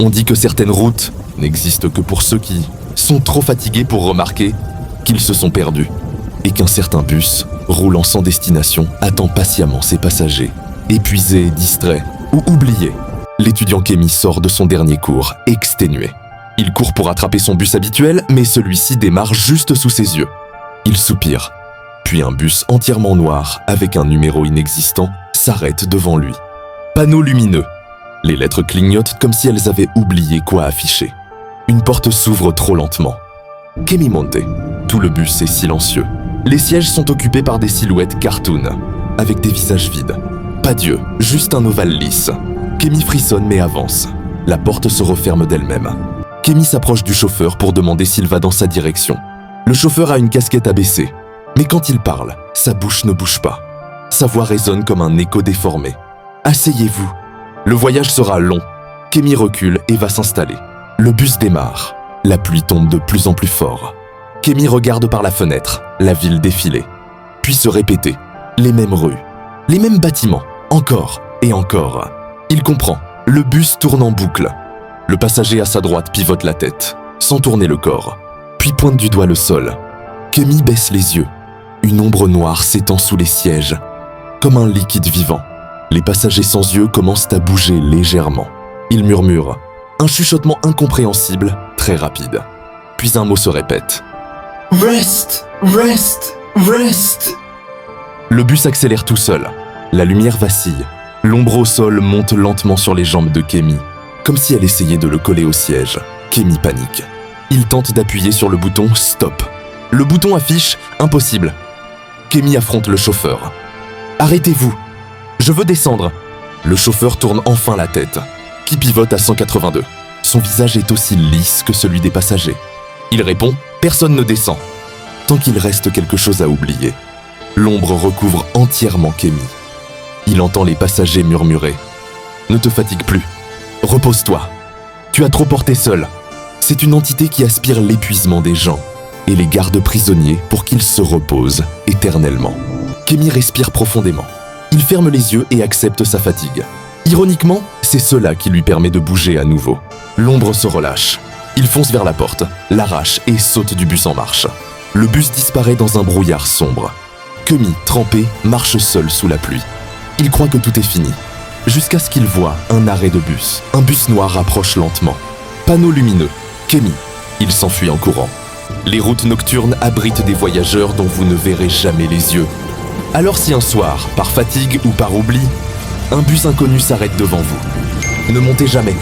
On dit que certaines routes n'existent que pour ceux qui sont trop fatigués pour remarquer qu'ils se sont perdus et qu'un certain bus, roulant sans destination, attend patiemment ses passagers. Épuisé, distrait ou oublié, l'étudiant Kémy sort de son dernier cours, exténué. Il court pour attraper son bus habituel, mais celui-ci démarre juste sous ses yeux. Il soupire, puis un bus entièrement noir, avec un numéro inexistant, s'arrête devant lui. Panneau lumineux. Les lettres clignotent comme si elles avaient oublié quoi afficher. Une porte s'ouvre trop lentement. Kémy monte. Tout le bus est silencieux. Les sièges sont occupés par des silhouettes cartoon, avec des visages vides. Pas d'yeux, juste un ovale lisse. Kémy frissonne mais avance. La porte se referme d'elle-même. Kémy s'approche du chauffeur pour demander s'il va dans sa direction. Le chauffeur a une casquette abaissée, mais quand il parle, sa bouche ne bouge pas. Sa voix résonne comme un écho déformé. « Asseyez-vous. Le voyage sera long. » Kémy recule et va s'installer. Le bus démarre. La pluie tombe de plus en plus fort. Kémy regarde par la fenêtre, la ville défiler. Puis se répéter. Les mêmes rues, les mêmes bâtiments, encore et encore. Il comprend. Le bus tourne en boucle. Le passager à sa droite pivote la tête, sans tourner le corps, puis pointe du doigt le sol. Kémy baisse les yeux. Une ombre noire s'étend sous les sièges, comme un liquide vivant. Les passagers sans yeux commencent à bouger légèrement. Ils murmurent. Un chuchotement incompréhensible, très rapide. Puis un mot se répète. « Rest, rest, rest !» Le bus accélère tout seul. La lumière vacille. L'ombre au sol monte lentement sur les jambes de Kémy, comme si elle essayait de le coller au siège. Kémy panique. Il tente d'appuyer sur le bouton « Stop ». Le bouton affiche « Impossible ». Kémy affronte le chauffeur. « Arrêtez-vous. Je veux descendre. » Le chauffeur tourne enfin la tête, qui pivote à 182. Son visage est aussi lisse que celui des passagers. Il répond « Personne ne descend ». Tant qu'il reste quelque chose à oublier. L'ombre recouvre entièrement Kémy. Il entend les passagers murmurer. « Ne te fatigue plus. Repose-toi. Tu as trop porté seul. » C'est une entité qui aspire l'épuisement des gens et les garde prisonniers pour qu'ils se reposent éternellement. Kémy respire profondément. Il ferme les yeux et accepte sa fatigue. Ironiquement, c'est cela qui lui permet de bouger à nouveau. L'ombre se relâche. Il fonce vers la porte, l'arrache et saute du bus en marche. Le bus disparaît dans un brouillard sombre. Kémy, trempé, marche seul sous la pluie. Il croit que tout est fini, jusqu'à ce qu'il voit un arrêt de bus. Un bus noir approche lentement. Panneau lumineux. Kémy. Il s'enfuit en courant. Les routes nocturnes abritent des voyageurs dont vous ne verrez jamais les yeux. Alors si un soir, par fatigue ou par oubli, un bus inconnu s'arrête devant vous, ne montez jamais.